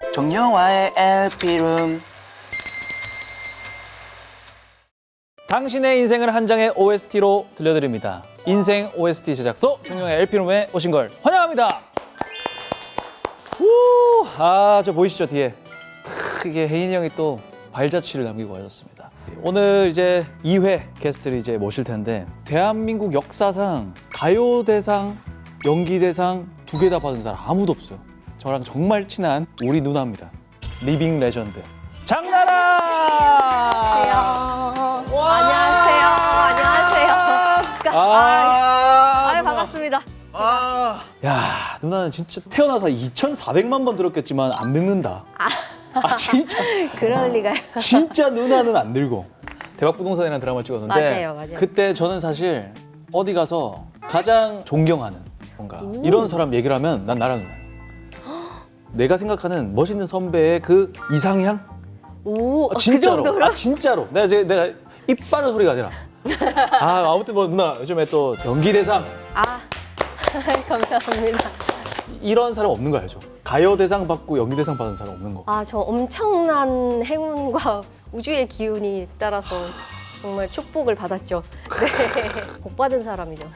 정영화의 LP룸. 당신의 인생을 한 장의 OST로 들려드립니다. 인생 OST 제작소 정영의 LP룸에 오신 걸 환영합니다. 저 보이시죠 뒤에? 이게 혜인이 형이 또 발자취를 남기고 가셨습니다. 오늘 이제 2회 게스트를 이제 모실 텐데 대한민국 역사상 가요대상, 연기대상 2개 다 받은 사람 아무도 없어요. 저랑 정말 친한 우리 누나입니다. 리빙 레전드 장나라. 안녕하세요. 반갑습니다. 야, 누나는 진짜 태어나서 2,400만 번 들었겠지만 안 늙는다. 진짜. 그럴 리가요. 진짜 누나는 안 늙어. 대박부동산이라는 드라마를 찍었는데 맞아요. 그때 저는 사실 어디 가서 가장 존경하는 뭔가 이런 사람 얘기를 하면 난 나랑 누나예요. 내가 생각하는 멋있는 선배의 그 이상향? 오, 진짜로. 그 정도로? 진짜로. 내가 입 바른 소리가 아니라. 아무튼 뭐 누나 요즘에 또 연기대상 감사합니다. 이런 사람 없는 거 알죠? 가요대상 받고 연기대상 받은 사람 없는 거. 저 엄청난 행운과 우주의 기운이 따라서 정말 축복을 받았죠. 네. 복 받은 사람이죠.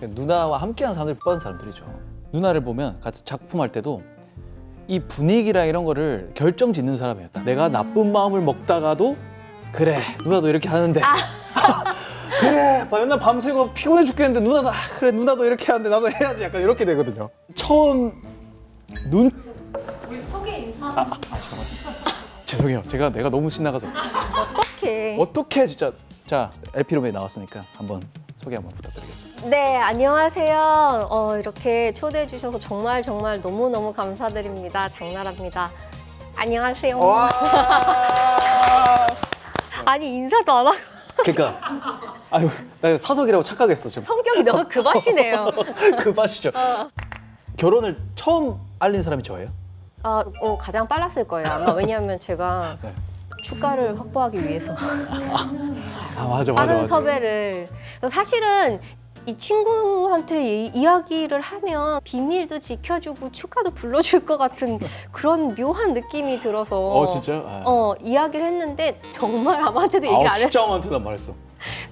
누나와 함께한 사람들 뻔한 사람들이죠. 누나를 보면 같이 작품할 때도 이 분위기랑 이런 거를 결정짓는 사람이었다. 내가 나쁜 마음을 먹다가도 그래 누나도 이렇게 하는데 그래 맨날 밤새고 피곤해 죽겠는데 누나도 그래 누나도 이렇게 하는데 나도 해야지 약간 이렇게 되거든요. 처음 우리 소개 인사 잠깐만 죄송해요. 내가 너무 신나가서 어떻게 진짜 자 LP룸에 나왔으니까 한번 소개 한번 부탁드리겠습니다. 네, 안녕하세요. 이렇게 초대해 주셔서 정말 너무너무 감사드립니다. 장나라입니다. 안녕하세요. 아니 인사도 안 하고 그러니까 아유 나 사석이라고 착각했어 지금. 성격이 너무 급하시네요. 급하시죠. 결혼을 처음 알린 사람이 저예요? 가장 빨랐을 거예요. 아마 왜냐하면 제가 네. 축가를 확보하기 위해서 맞아. 빠른 섭외를. 사실은 이 친구한테 이야기를 하면 비밀도 지켜주고 축가도 불러줄 것 같은 그런 묘한 느낌이 들어서 진짜? 이야기를 했는데 정말 아무한테도 얘기 안 했어. 진짜 아무한테도 안 말했어.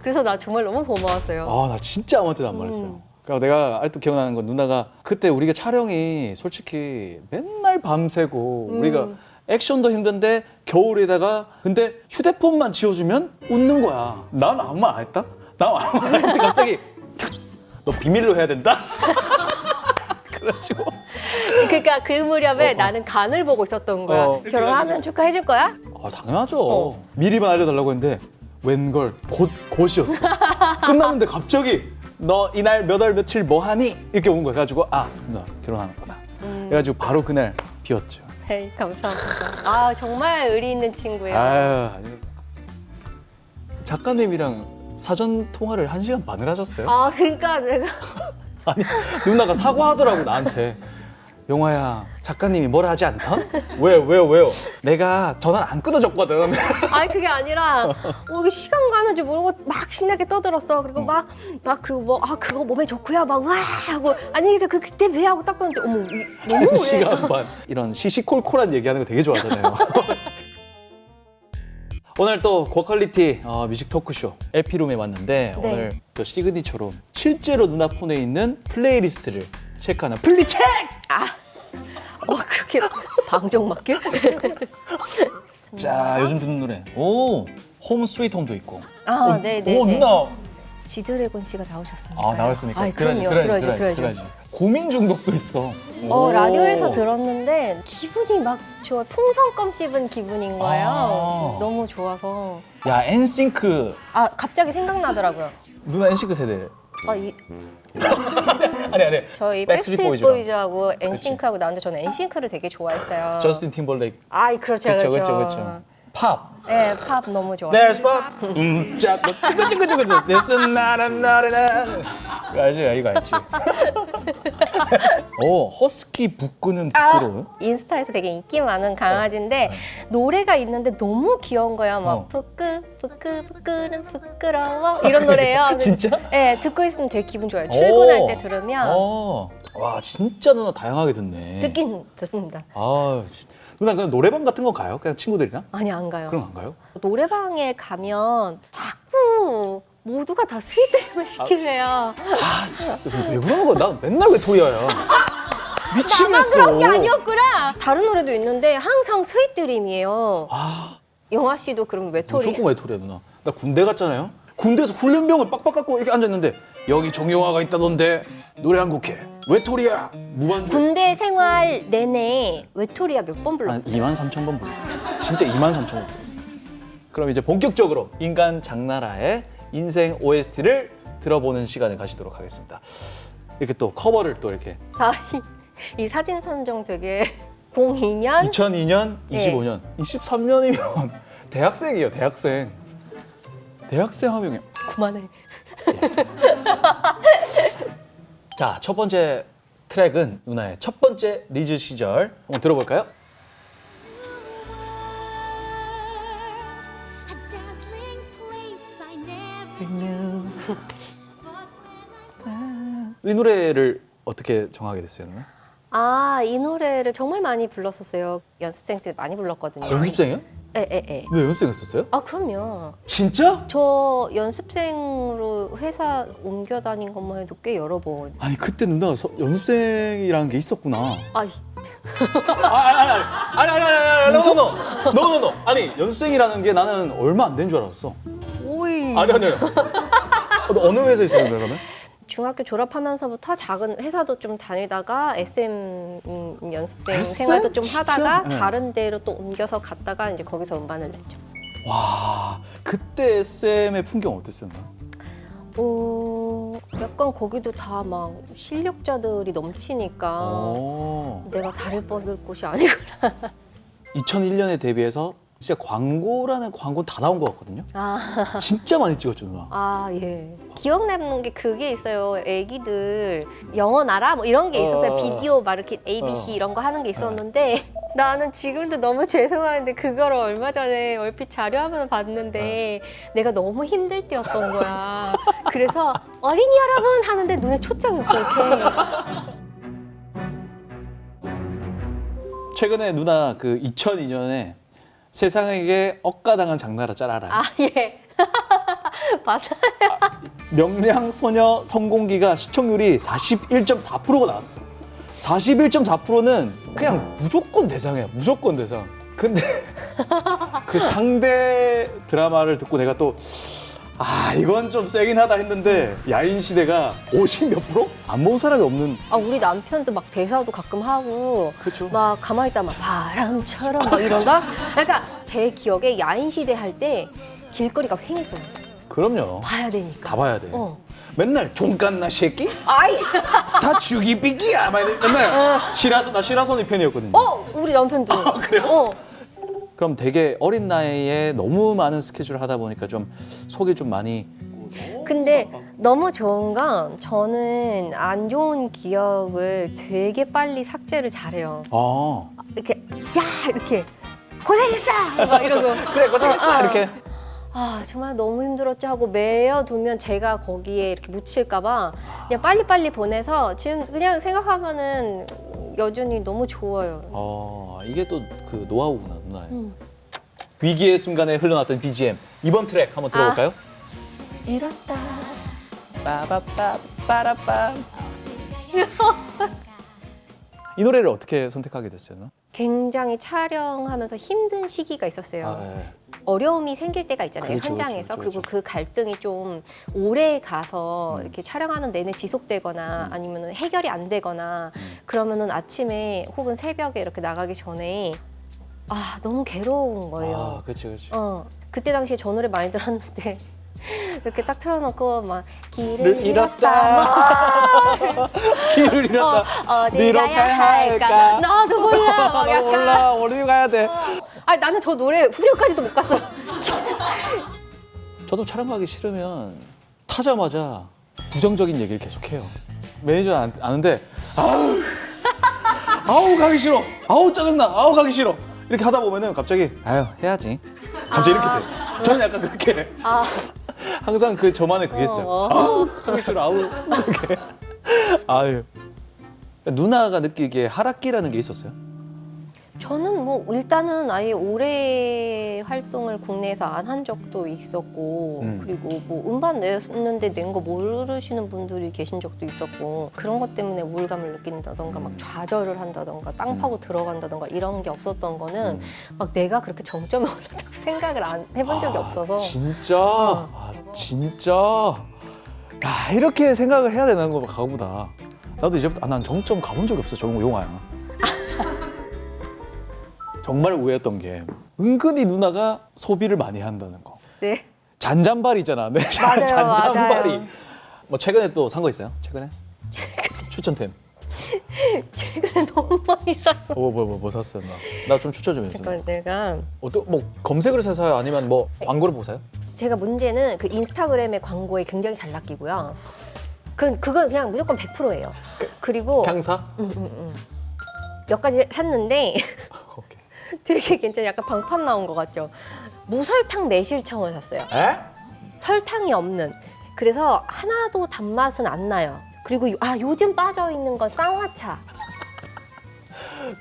그래서 나 정말 너무 고마웠어요. 나 진짜 아무한테도 안 말했어요. 그러니까 내가 아직도 기억나는 건 누나가 그때 우리가 촬영이 솔직히 맨날 밤새고 우리가 액션도 힘든데 겨울에다가 근데 휴대폰만 지워주면 웃는 거야. 난 아무 말 안 했다? 난 아무 말 안 했는데 갑자기 너 비밀로 해야 된다? 그래가지고 그러니까 그 무렵에 나는 간을 보고 있었던 거야. 결혼하면 축하해줄 거야? 당연하죠. 미리만 알려달라고 했는데 웬걸 곧이었어. 끝났는데 갑자기 너 이날 몇 월 며칠 뭐 하니? 이렇게 온 거야. 그래가지고 누나 결혼하는구나. 그래가지고 바로 그날 비웠죠. 네, 감사합니다. 정말 의리 있는 친구예요. 아니. 작가님이랑 사전 통화를 1시간 반을 하셨어요? 그러니까 내가 아니 누나가 사과하더라고 나한테. 영화야 작가님이 뭐라 하지 않던? 왜요? 내가 전화를 안 끊어줬거든. 그게 아니라 이게 시간 가는 줄 모르고 막 신나게 떠들었어. 그리고 그리고 그거 몸에 좋고요. 막 와 하고 안녕히 계세요. 그때 왜 하고 딱 끊는데 어머 너무 오래. 1시간 반. 이런 시시콜콜한 얘기하는 거 되게 좋아하잖아요. 오늘 또 고퀄리티 뮤직 토크쇼 LP룸에 왔는데 네. 오늘 또 시그니처로 실제로 누나 폰에 있는 플레이리스트를 체크하는 플리체크! 그렇게 방정맞게? 자 요즘 듣는 노래 홈 스위트 홈도 있고 네네. 누나 지드래곤 씨가 나오셨습니다. 나왔으니까 그럼요. 들어야죠. 고민 중독도 있어. 라디오에서 들었는데 기분이 막 좋아. 풍선껌 씹은 기분인 거예요. 너무 좋아서. 야 엔싱크 갑자기 생각나더라고요. 누나 엔싱크 세대. 아니 저희 백스트리트 백스트리트 보이즈랑. 보이즈하고 엔싱크하고 나왔는데 저는 엔싱크를 되게 좋아했어요. 저스틴 팀벌레이크. 그렇죠. 그쵸. 팝. 네, 팝 너무 좋아요. There's pop. 짝. 찌그찌그찌그. There's 나나나나. 이거 알지? 오, 허스키 부끄는 부끄러워요? 인스타에서 되게 인기 많은 강아지인데 노래가 있는데 너무 귀여운 거야. 막 부끄는 부끄러워 이런 노래예요. 진짜? 네, 듣고 있으면 되게 기분 좋아요. 출근할 때 들으면 와, 진짜 누나 다양하게 듣네. 듣긴 듣습니다. 아, 누나 그냥 노래방 같은 거 가요? 그냥 친구들이랑? 아니 안 가요. 그럼 안 가요? 노래방에 가면 자꾸 모두가 다 스윗드림을 시키래요. 아, 왜 그러는 거야? 나 맨날 외톨이야. 미치겠어. 나만 그런 게 아니었구나. 다른 노래도 있는데 항상 스윗드림이에요. 아, 영화 씨도 그럼 외톨이? 무조건 외톨이야 누나. 나 군대 갔잖아요. 군대에서 훈련병을 빡빡 갖고 이렇게 앉았는데 여기 정영화가 있다던데 노래 한 곡 해. 외톨이야. 무반주. 군대 생활 내내 외톨이야 몇 번 한 불렀어요? 23,000번 불렀어요. 진짜 23,000번 불렀어요. 그럼 이제 본격적으로 인간 장나라의 인생 OST를 들어보는 시간을 가지도록 하겠습니다. 이렇게 또 커버를 또 이렇게 이 사진 선정 되게 02년? 2002년, 네. 25년, 23년이면 대학생이에요, 대학생. 대학생 한 명이. 그만해. 자, 첫 번째 트랙은 누나의 첫 번째 리즈 시절 한번 들어볼까요? 이 노래를 어떻게 정하게 됐어요, 누나? 아, 이 노래를 정말 많이 불렀었어요. 연습생 때 많이 불렀거든요. 연습생이요? 예. 네, 연습생했었어요? 아, 그럼요. 진짜? 저 연습생으로 회사 옮겨 다닌 것만 해도 꽤 여러 번. 아니 그때 누나가 연습생이라는 게 있었구나. 아, 아니, 노. 아니 연습생이라는 게 나는 얼마 안 된 줄 알았어. 오이. 아니. 어느 회사에 있었는데 그러면? 중학교 졸업하면서부터 작은 회사도 좀 다니다가 SM 연습생 SM? 생활도 좀 진짜? 하다가 네. 다른 데로 또 옮겨서 갔다가 이제 거기서 음반을 냈죠. 와, 그때 SM의 풍경 어땠어요? 약간 거기도 다 막 실력자들이 넘치니까 내가 다릴 뻗을 곳이 아니구나. 2001년에 데뷔해서 진짜 광고라는 광고는 다 나온 것 같거든요. 아, 진짜 많이 찍었죠, 누나. 아 예. 기억 남는 게 그게 있어요. 애기들 영어 나라 뭐 이런 게 있었어요. 비디오 막 이렇게 ABC 이런 거 하는 게 있었는데 나는 지금도 너무 죄송한데 그거를 얼마 전에 얼핏 자료화면을 봤는데 내가 너무 힘들 때였던 거야. 그래서 어린이 여러분 하는데 눈에 초점이 없어 이렇게. 최근에 누나 그 2002년에 세상에게 억가당한 장나라 짤 알아요? 아 예. 맞아요. 명량소녀 성공기가 시청률이 41.4%가 나왔어. 41.4%는 그냥 무조건 대상이야. 무조건 대상. 근데 그 상대 드라마를 듣고 내가 또 이건 좀 세긴 하다 했는데 야인시대가 50몇 프로? 안 본 사람이 없는. 아 우리 남편도 막 대사도 가끔 하고 그쵸. 막 가만히 있다 막 바람처럼 막 이런가? 그러니까 제 기억에 야인시대 할 때 길거리가 휑했어요. 그럼요. 봐야 되니까. 다 봐야 돼. 어. 맨날 종갓나 새끼? 아이. 다 죽이비기야. 맨날 시라소니 팬이었거든요. 우리 남편도. 그래요? 그럼 되게 어린 나이에 너무 많은 스케줄을 하다 보니까 좀 속이 좀 많이. 근데 너무 좋은 건 저는 안 좋은 기억을 되게 빨리 삭제를 잘해요. 이렇게 이렇게 고생했어 막 이러고 그래 고생했어 이렇게. 정말 너무 힘들었죠 하고 메어두면 제가 거기에 이렇게 묻힐까봐 그냥 빨리빨리 보내서 지금 그냥 생각하면은 여전히 너무 좋아요. 이게 또 그 노하우구나 누나의. 위기의 순간에 흘러났던 BGM 이번 트랙 한번 들어볼까요? 이렇다 빠바빠 빠라빠. 이 노래를 어떻게 선택하게 됐어요? 누나? 굉장히 촬영하면서 힘든 시기가 있었어요. 네. 어려움이 생길 때가 있잖아요. 그렇죠, 현장에서. 그렇죠. 그리고 그 갈등이 좀 오래 가서 이렇게 촬영하는 내내 지속되거나 아니면 해결이 안 되거나 그러면은 아침에 혹은 새벽에 이렇게 나가기 전에 너무 괴로운 거예요. 그렇지. 그때 당시에 저 노래 많이 들었는데 이렇게 딱 틀어놓고 막 길을 잃었다. 길을 잃었다. 어디 가야 할까? 너도 몰라. 막 나도 약간. 몰라. 어디 가야 돼? 아 나는 저 노래 후렴까지도 못 갔어. 저도 촬영 가기 싫으면 타자마자 부정적인 얘기를 계속해요. 매니저는 아는데 아우 가기 싫어. 아우 짜증나. 아우 가기 싫어. 이렇게 하다 보면은 갑자기 아유 해야지. 갑자기 이렇게 돼. 저는 약간 그렇게 항상 그 저만의 그게 있어요. 아우 가기 싫어. 아우 이렇게. 아유. 누나가 느끼기에 하락기라는 게 있었어요? 저는 뭐 일단은 아예 오래 활동을 국내에서 안 한 적도 있었고 그리고 뭐 음반 냈는데 낸 거 모르시는 분들이 계신 적도 있었고 그런 것 때문에 우울감을 느낀다던가 막 좌절을 한다던가 땅 파고 들어간다던가 이런 게 없었던 거는 막 내가 그렇게 정점에 올랐다고 생각을 안 해본 적이 없어서 진짜? 진짜? 야 이렇게 생각을 해야 되는 거 가보다. 나도 이제부터 난 정점 가본 적이 없어. 용화야. 정말 우회했던 게 은근히 누나가 소비를 많이 한다는 거. 네. 잔잔바리잖아. 네. 맞아요, 잔잔바리. 맞아요. 뭐 최근에 또 산 거 있어요? 최근에? 추천템. 최근에 너무 많이 샀어. 뭐 샀어요? 나 좀 추천 좀 해주세요. 잠깐 내가 뭐 검색을 해서 사요? 아니면 뭐 광고를 보고 사요? 제가 문제는 그 인스타그램의 광고에 굉장히 잘 낚이고요. 그건 그냥 무조건 100%예요. 그리고 그냥 사? 몇 가지 샀는데 오케이. 되게 괜찮아. 약간 방판 나온 것 같죠? 무설탕 매실청을 샀어요. 에? 설탕이 없는. 그래서 하나도 단맛은 안 나요. 그리고 요즘 빠져있는 건 쌍화차.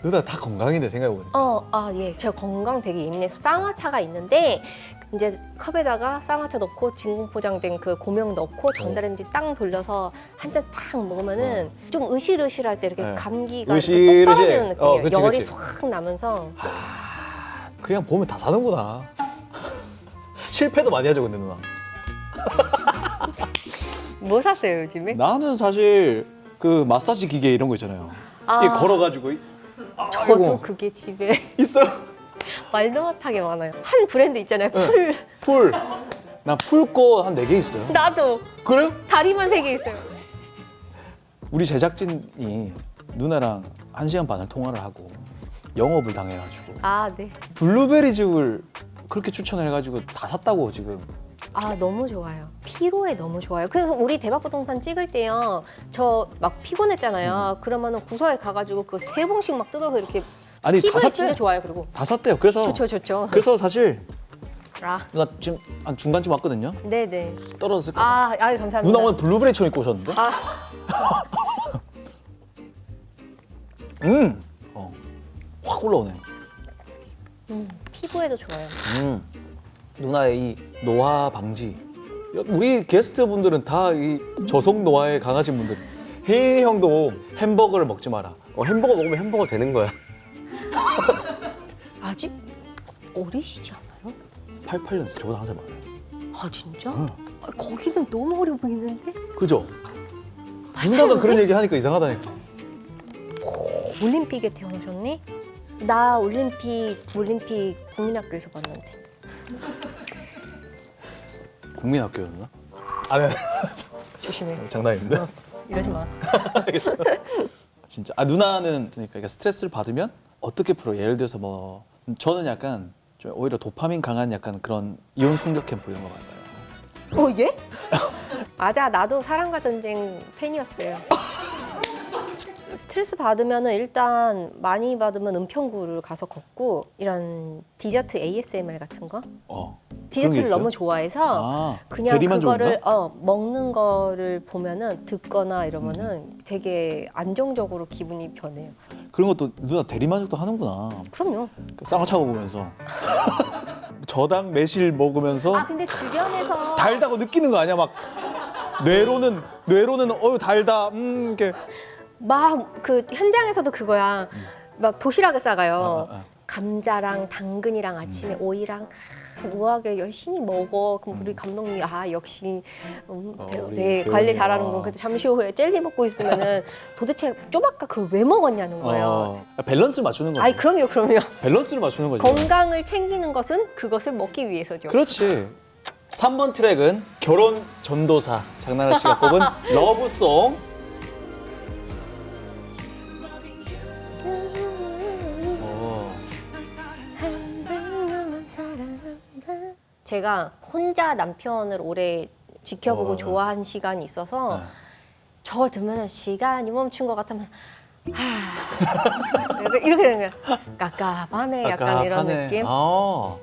누나 다 건강이네 생각해보니까. 예. 제가 건강 되게 예민해서 쌍화차가 있는데 이제 컵에다가 쌍화차 넣고 진공 포장된 그 고명 넣고 전자레인지 땅 돌려서 한 잔 딱 먹으면은 좀 으실으실할 때 이렇게 네. 감기가 이렇게 똑 떨어지는 느낌이에요. 그치, 열이 그치. 쏙 나면서. 그냥 보면 다 사는구나. 실패도 많이 하죠 근데 누나. 뭐 샀어요 요즘에? 나는 사실 그 마사지 기계 이런 거 있잖아요. 아. 이 걸어가지고 저도 그게 집에 있어요. 말도 못하게 많아요. 한 브랜드 있잖아요. 네. 풀. 나 풀 거 한 4개 있어요. 나도 그래요? 다리만 3개 있어요. 우리 제작진이 누나랑 1시간 반을 통화를 하고 영업을 당해가지고 네. 블루베리즙을 그렇게 추천을 해가지고 다 샀다고 지금. 너무 좋아요. 피로에 너무 좋아요. 그래서 우리 대박부동산 찍을 때요. 저 막 피곤했잖아요. 그러면은 구서에 가가지고 그 3봉씩 막 뜯어서 이렇게 아니 다 피부에 샀대. 진짜 좋아요. 그리고 다 샀대요. 그래서 좋죠. 그래서 사실 아, 누나 지금 한 중간쯤 왔거든요. 네네. 떨어졌을 까 감사합니다. 누나 오늘 블루베리 청 입고 오셨는데? 확 올라오네. 피부에도 좋아요. 누나의 이 노화 방지. 우리 게스트분들은 다 이 저속 노화에 강하신 분들. 혜인 형도 햄버거를 먹지 마라. 햄버거 먹으면 햄버거 되는 거야. 아직 어리시지 않아요? 88년생 저보다 한 살 많아요. 진짜? 거기는 너무 어려 보이는데? 그죠? 누나가 그런 얘기 하니까 이상하다니까. 올림픽에 태어나셨니? 나 올림픽 국민학교에서 봤는데. 국민학교였나? 네. 조심해. 장난입니다. 이러지 마. 알겠어요. 진짜. 누나는 그러니까 이게 스트레스를 받으면 어떻게 풀어? 예를 들어서 뭐 저는 약간 좀 오히려 도파민 강한 약간 그런 이온 순격 캠프 이런 거 많아요. 예? 맞아, 나도 사랑과 전쟁 팬이었어요. 스트레스 받으면은 일단 많이 받으면 은평구를 가서 걷고 이런 디저트 ASMR 같은 거 그런 게 디저트를 있어요? 너무 좋아해서 그냥 대리만 그거를 좋은가? 먹는 거를 보면은 듣거나 이러면은 되게 안정적으로 기분이 변해요. 그런 것도 누나 대리만족도 하는구나. 그럼요. 쌍화차 먹으면서 저당 매실 먹으면서 근데 주변에서 달다고 느끼는 거 아니야? 막 뇌로는 달다. 이렇게 막 그 현장에서도 그거야. 막 도시락을 싸가요. 아. 감자랑 당근이랑 아침에 오이랑 우아하게 열심히 먹어. 그럼 우리 감독님이 역시 우리 되게 배우님. 관리 잘하는군. 근데 잠시 후에 젤리 먹고 있으면은 도대체 좀 아까 그걸 왜 먹었냐는 거예요. 밸런스를 맞추는 거지. 그럼요. 밸런스를 맞추는 거지. 건강을 챙기는 것은 그것을 먹기 위해서죠. 그렇지. 3번 트랙은 결혼 전도사 장나라 씨가 뽑은 러브송. 제가 혼자 남편을 오래 지켜보고 좋아한 시간이 있어서 네. 저걸 들으면 시간이 멈춘 것 같으면 이렇게 되는 거야. 깝깝하네 약간 이런 깝깝하네. 느낌. 아,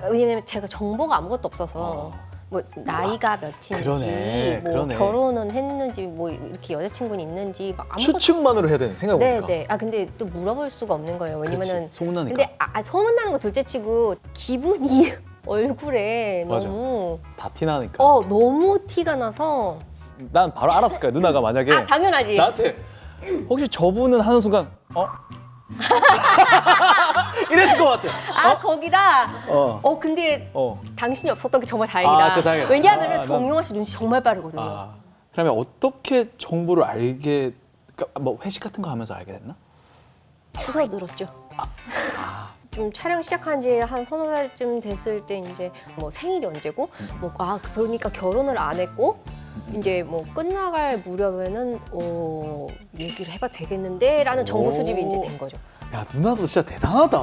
왜냐면 제가 정보가 아무것도 없어서 뭐 나이가 몇인지 그러네, 뭐 그러네. 결혼은 했는지 뭐 이렇게 여자친구는 있는지 막 아무것도 추측만으로 해야 되네 생각해보니까. 네네. 아 근데 또 물어볼 수가 없는 거예요. 왜냐면은 그렇지, 소문나니까. 근데 소문나는 거 둘째치고 기분이 얼굴에 맞아. 너무 다 티나니까. 너무 티가 나서 난 바로 알았을 거야. 누나가 만약에 아 당연하지. 나한테 혹시 저분은 하는 순간 이랬을 것 같아. 거기다 근데 어. 당신이 없었던 게 정말 다행이다. 진짜 다행이다. 왜냐하면 난- 정용화 씨 눈치 정말 빠르거든요. 그러면 어떻게 정보를 알게? 그러니까 뭐 회식 같은 거 하면서 알게 됐나? 추서 늘었죠. 좀 촬영 시작한 지 한 서너 달쯤 됐을 때 이제 뭐 생일이 언제고 그러니까 결혼을 안 했고 이제 뭐 끝나갈 무렵에는 얘기를 해봐도 되겠는데라는 정보 수집이 이제 된 거죠. 야 누나도 진짜 대단하다.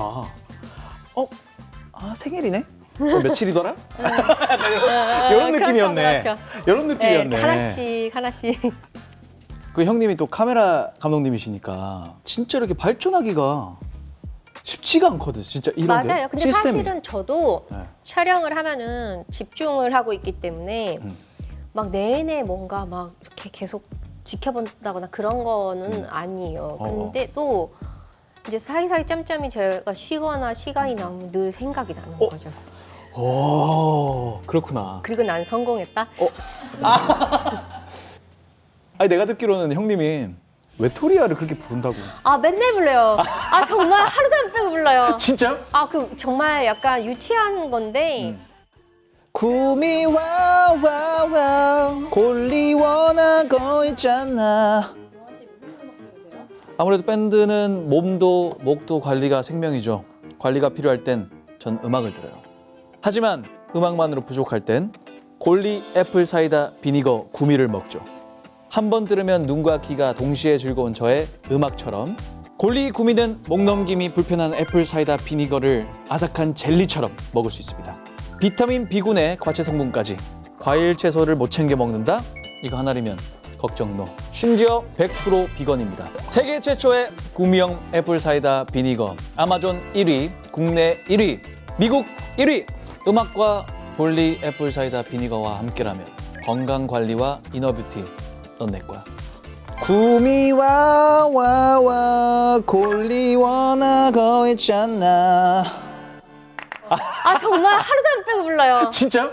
생일이네? 며칠이더라? 이런 느낌이었네. 그렇죠. 이런 느낌이었네. 하나씩. 그 형님이 또 카메라 감독님이시니까 진짜 이렇게 발전하기가 쉽지가 않거든. 진짜 이런 게 맞아요. 근데 시스템이. 사실은 저도 네. 촬영을 하면은 집중을 하고 있기 때문에 막 내내 뭔가 막 이렇게 계속 지켜본다거나 그런 거는 아니에요. 근데 또 이제 사이사이 짬짬이 제가 쉬거나 시간이 나면 늘 생각이 나는 거죠. 오, 그렇구나. 그리고 난 성공했다. 아니 내가 듣기로는 형님이 외톨이아를 그렇게 부른다고. 맨날 불러요. 정말 하루도 안 빼고 불러요. 진짜? 그 정말 약간 유치한 건데 구미 와와와 골리 원하고 있잖아. 아무래도 밴드는 몸도 목도 관리가 생명이죠. 관리가 필요할 땐 전 음악을 들어요. 하지만 음악만으로 부족할 땐 골리 애플 사이다 비니거 구미를 먹죠. 한 번 들으면 눈과 귀가 동시에 즐거운 저의 음악처럼 골리 구미는 목 넘김이 불편한 애플 사이다 비니거를 아삭한 젤리처럼 먹을 수 있습니다. 비타민 B군의 과채 성분까지 과일 채소를 못 챙겨 먹는다? 이거 하나리면 걱정 노. 심지어 100% 비건입니다. 세계 최초의 구미형 애플 사이다 비니거. 아마존 1위, 국내 1위, 미국 1위. 음악과 골리 애플 사이다 비니거와 함께라면 건강 관리와 이너 뷰티 넌 내 거야. 구미 와와와 골리 원하고 있잖아. 정말 하루도 안 빼고 불러요. 진짜?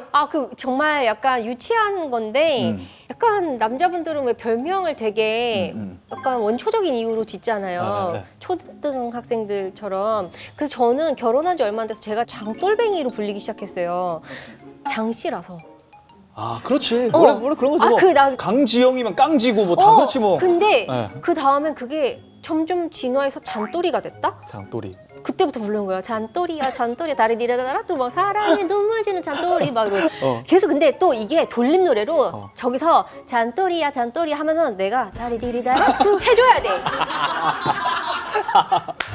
정말 약간 유치한 건데 약간 남자분들은 왜 별명을 되게 약간 원초적인 이유로 짓잖아요. 네. 초등학생들처럼. 그래서 저는 결혼한 지 얼마 안 돼서 제가 장돌뱅이로 불리기 시작했어요. 장씨라서. 그렇지. 원래 그런 거지 뭐. 강지영이면 깡지고 뭐 다 그렇지 뭐. 근데 네. 그 다음엔 그게 점점 진화해서 잔돌이가 됐다? 장돌이. 그때부터 부르는 거야. 잔돌이야, 잔돌이야, 다리 니라다라 또 막 사랑에 눈물 지는 잔돌이 막 이러고. 계속 근데 또 이게 돌림 노래로 저기서 잔돌이야, 잔돌이야 하면은 내가 다리 디리다라 또 해줘야 돼.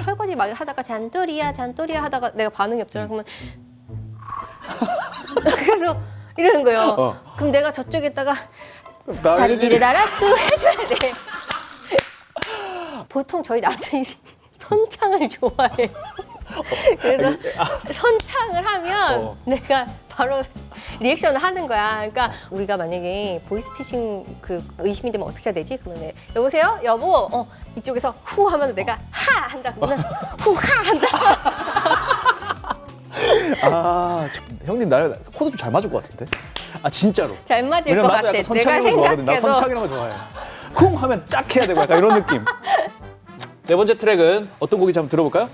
설거지 막 하다가 잔돌이야, 잔돌이야 하다가 내가 반응이 없잖아. 그러면 그래서 이러는 거예요. 그럼 내가 저쪽에다가 다리 디리다라 또 해줘야 돼. 보통 저희 남편이 선창을 좋아해. 그래서 선창을 하면 내가 바로 리액션을 하는 거야. 그러니까 우리가 만약에 보이스피싱 의심이 되면 어떻게 해야 되지? 그러면 여보세요? 여보? 이쪽에서 후 하면 내가 하! 한다. 그러면 후하! 한다. 형님 나랑 코드 좀 잘 맞을 것 같은데? 진짜로. 잘 맞을 것 왜냐면 같아. 나도 약간 선창 내가 이런 거 좋아하거든. 나 생각해도. 선창 이런 거 좋아해. 쿵 하면 짝 해야 되고 약간 이런 느낌. 네 번째 트랙은 어떤 곡인지 한번 들어볼까요?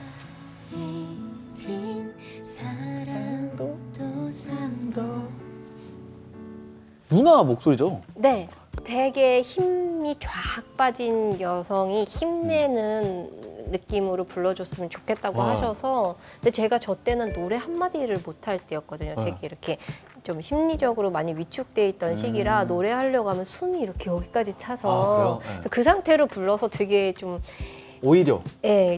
누나 목소리죠? 네. 되게 힘이 쫙 빠진 여성이 힘내는 느낌으로 불러줬으면 좋겠다고 하셔서 근데 제가 저 때는 노래 한마디를 못할 때였거든요. 되게 이렇게 좀 심리적으로 많이 위축돼 있던 시기라 노래하려고 하면 숨이 이렇게 여기까지 차서 그래요? 그래서 그 상태로 불러서 되게 좀 오히려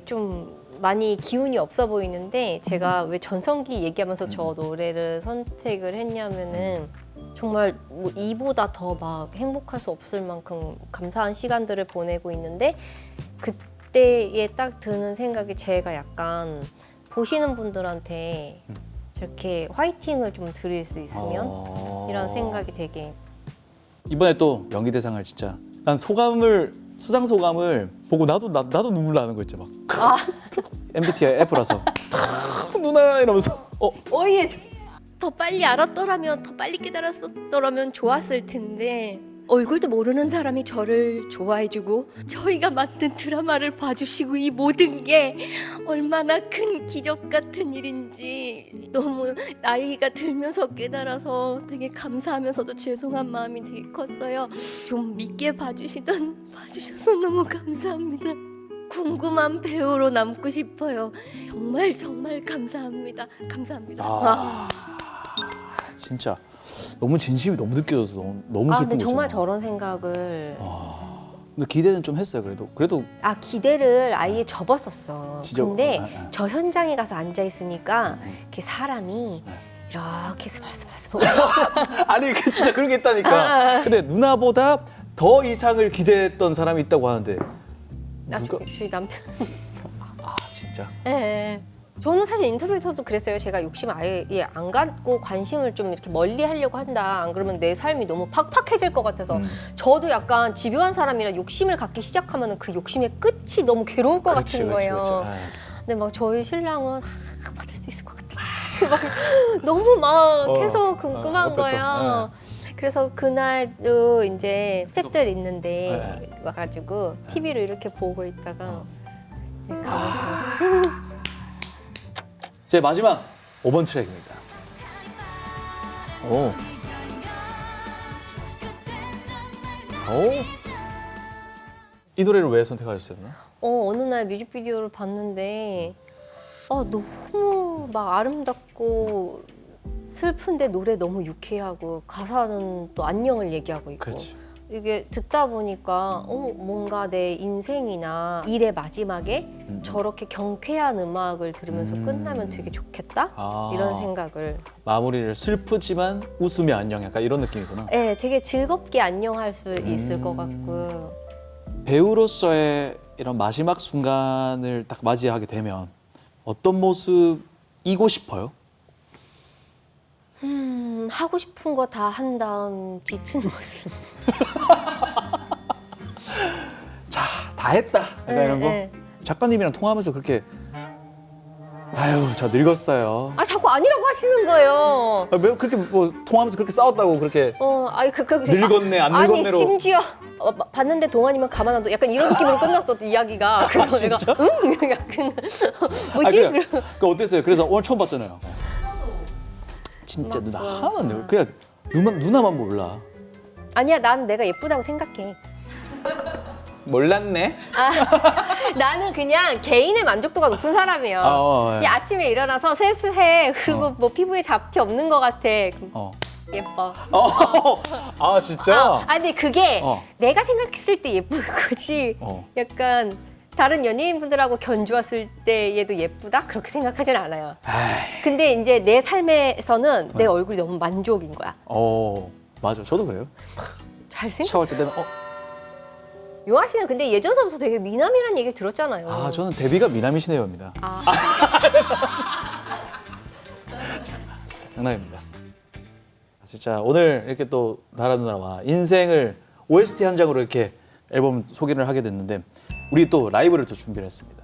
좀 많이 기운이 없어 보이는데 제가 왜 전성기 얘기하면서 저 노래를 선택을 했냐면은 정말 뭐 이보다 더 막 행복할 수 없을 만큼 감사한 시간들을 보내고 있는데 그때에 딱 드는 생각이 제가 약간 보시는 분들한테 저렇게 화이팅을 좀 드릴 수 있으면 이런 생각이 되게 이번에 또 연기 대상을 진짜 난 수상 소감을 보고 나도 눈물 나는 거 있죠 막 MBTI F라서 누나 이러면서 어예 더 빨리 알았더라면 더 빨리 깨달았더라면 좋았을 텐데 얼굴도 모르는 사람이 저를 좋아해주고 저희가 만든 드라마를 봐주시고 이 모든 게 얼마나 큰 기적 같은 일인지 너무 나이가 들면서 깨달아서 되게 감사하면서도 죄송한 마음이 되게 컸어요. 좀 믿게 봐주셔서 너무 감사합니다. 궁금한 배우로 남고 싶어요. 정말 정말 감사합니다. 감사합니다. 진짜 너무 진심이 너무 느껴져서 너무 슬픈 근데 정말 거잖아. 저런 생각을 근데 기대는 좀 했어요. 그래도 기대를 아예 접었었어. 진짜? 근데 저 현장에 가서 앉아 있으니까 이렇게 사람이 이렇게 스멀스멀 아니 진짜 그런 게 있다니까. 근데 누나보다 더 이상을 기대했던 사람이 있다고 하는데 누가? 저희 남편. 진짜. 네. 저는 사실 인터뷰에서도 그랬어요. 제가 욕심 아예 안 갖고 관심을 좀 이렇게 멀리 하려고 한다. 안 그러면 내 삶이 너무 팍팍해질 것 같아서 저도 약간 집요한 사람이라 욕심을 갖기 시작하면 그 욕심의 끝이 너무 괴로울 것 같은 거예요. 근데 막 저희 신랑은 받을 수 있을 것 같아. 막 너무 막 계속 궁금한 거예요. 그래서 그날도 이제 스태프들 있는데 와가지고 TV로 이렇게 보고 있다가 이제 가면서 제 마지막 5번 트랙입니다. 이 노래를 왜 선택하셨어요, 누나? 어느 날 뮤직비디오를 봤는데 너무 막 아름답고 슬픈데 노래 너무 유쾌하고 가사는 또 안녕을 얘기하고 있고 그렇지. 이게 듣다 보니까 뭔가 내 인생이나 일의 마지막에 저렇게 경쾌한 음악을 들으면서 끝나면 되게 좋겠다 이런 생각을 마무리를 슬프지만 웃으며 안녕 약간 이런 느낌이구나. 네, 되게 즐겁게 안녕할 수 있을 것 같고 배우로서의 이런 마지막 순간을 딱 맞이하게 되면 어떤 모습이고 싶어요? 하고 싶은 거 다 한 다음 지친 모습. 자, 다 했다. 약간 이런 거. 작가님이랑 통화하면서 그렇게 아유, 저 늙었어요. 자꾸 아니라고 하시는 거예요. 왜 그렇게 뭐 통화하면서 그렇게 싸웠다고 그렇게 늙었네, 안 아니 늙었네로. 심지어 봤는데 동안이면 가만 안 둬. 약간 이런 느낌으로 끝났어 이야기가. 그래서 내가 약간 뭐지? 그 어땠어요? 그래서 오늘 처음 봤잖아요. 진짜 누나 하나는 그냥 누나만 몰라. 아니야, 난 내가 예쁘다고 생각해. 몰랐네. 나는 그냥 개인의 만족도가 높은 사람이에요. 그냥 아침에 일어나서 세수해. 그리고 뭐 피부에 잡티 없는 것 같아. 예뻐. 진짜? 근데 그게 내가 생각했을 때 예쁜 거지. 약간 다른 연예인분들하고 견주었을 때에도 예쁘다? 그렇게 생각하진 않아요. 근데 이제 내 삶에서는 내 얼굴이 너무 만족인 거야. 맞아. 저도 그래요. 잘생겼. 샤워할 때 되면 용아 씨는 근데 예전서부터 되게 미남이라는 얘기를 들었잖아요. 저는 데뷔가 미남이시네요입니다. 장난입니다. 진짜 오늘 이렇게 또 나라 누나와 인생을 OST 한 장으로 이렇게 앨범 소개를 하게 됐는데 우리 또 라이브를 또 준비를 했습니다.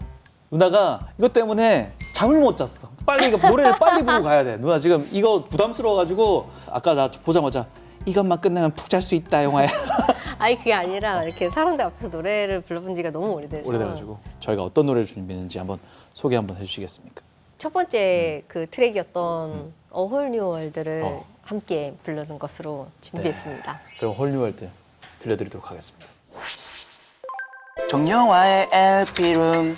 누나가 이것 때문에 잠을 못 잤어. 빨리 노래를 빨리 부르고 가야 돼. 누나 지금 이거 부담스러워가지고 아까 나 보자마자 이것만 끝내면 푹 잘 수 있다 영화야. 아니 그게 아니라 이렇게 사람들 앞에서 노래를 불러본 지가 너무 오래돼가지고 저희가 어떤 노래를 준비했는지 한번 소개 한번 해주시겠습니까? 첫 번째 그 트랙이었던 A Whole New World를 함께 부르는 것으로 준비했습니다. 그럼 홀뉴월 때 들려드리도록 하겠습니다. 정영화의 LP룸.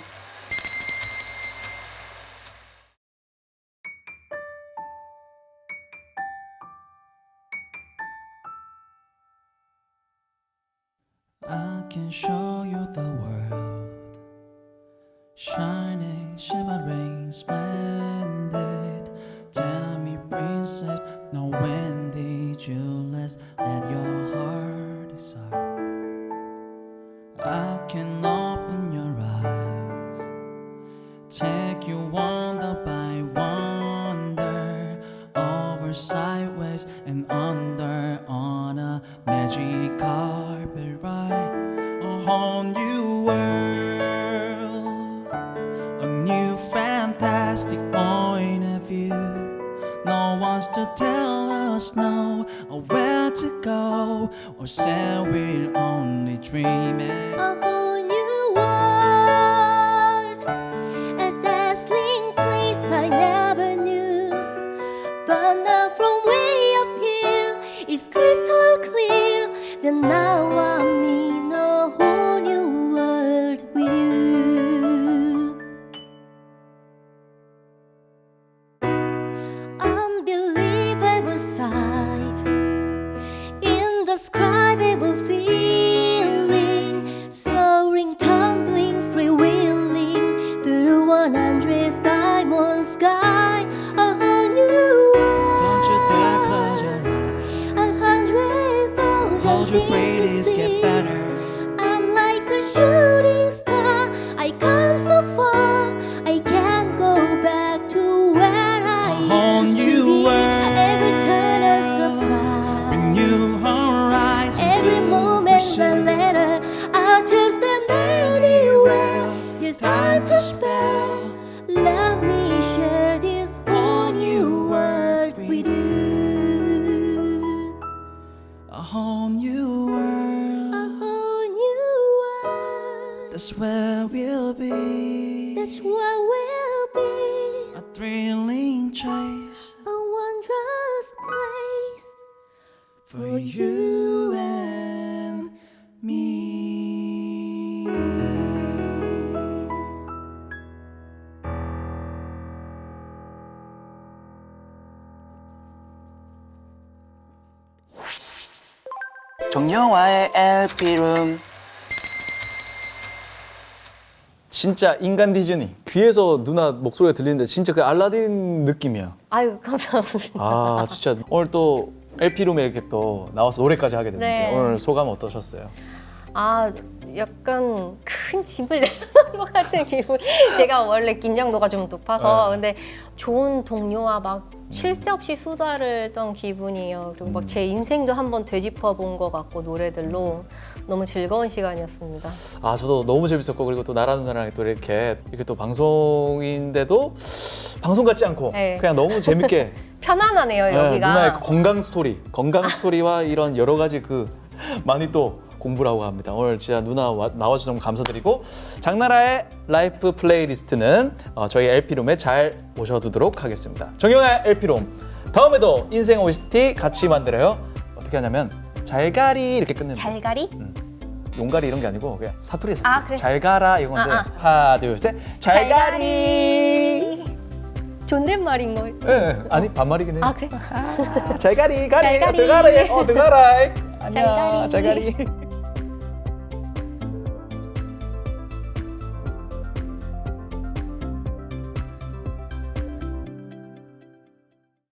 I can show you the world shining, shining. ring splendid. Tell me, princess, now when did you last let your heart desire? I can open your eyes, take you wonder by wonder, over, sideways, and under on a magic carpet ride. A whole new world, a new fantastic point of view. No one's to tell us no, or where to go, or say we're only dreaming. A whole new world, a dazzling place I never knew. But now from way up here, it's crystal clear that now I'm in a whole new world with you. Unbelievable sight, indescribable feeling, soaring, tumbling, freewheeling through 100 diamond sky. A whole new world. Don't you dare close your eyes. 100,000 Hold your things breath, to it's get see. better. I'm like a shooting star. I come so far. I can't go back to where I whole used to new be. world. Every turn a surprise. With new horizons, Every moment a letter. I just am anywhere. There's time to spare. Let me share this whole new world with you. a whole new A world. whole new world. That's where we'll be. That's where we'll be. A thrilling chase A wondrous place for you and me. 정영화의 LP룸. 진짜 인간 디즈니. 귀에서 누나 목소리가 들리는데 진짜 그 알라딘 느낌이야. 아유 감사합니다. 아 진짜 오늘 또 LP룸에 이렇게 또 나와서 노래까지 하게 됐는데 네. 오늘 소감 어떠셨어요? 아 약간 큰 짐을 내려놓은 것 같은 기분. 제가 원래 긴장도가 좀 높아서 네. 근데 좋은 동료와 막 쉴 새 없이 수다를 떤 기분이에요. 그리고 막 제 인생도 한번 되짚어 본 것 같고 노래들로 너무 즐거운 시간이었습니다. 아 저도 너무 재밌었고 그리고 또 나라 누나랑 또 이렇게 또 방송인데도 방송 같지 않고 네. 그냥 너무 재밌게 편안하네요 네, 여기가. 누나의 그 건강 스토리와 이런 여러 가지 그 많이 또 공부를 하고 갑니다. 오늘 진짜 누나 나와주셔서 너무 감사드리고 장나라의 라이프 플레이리스트는 저희 LP룸에 잘 모셔두도록 하겠습니다. 정영아의 LP룸 다음에도 인생 OST 같이 만들어요. 어떻게 하냐면 잘가리 이렇게 끝내면 돼요. 잘가리? 용가리 이런 게 아니고 그냥 사투리 아, 그래. 잘 가라 이건데 아, 하나 둘 셋 잘가리. 존댓말인 걸. 예, 아니 반말이긴 해요. 아 그래? 잘가리 가리 잘가리. 들어가라 들어가라. 안녕 잘가리. 잘가리.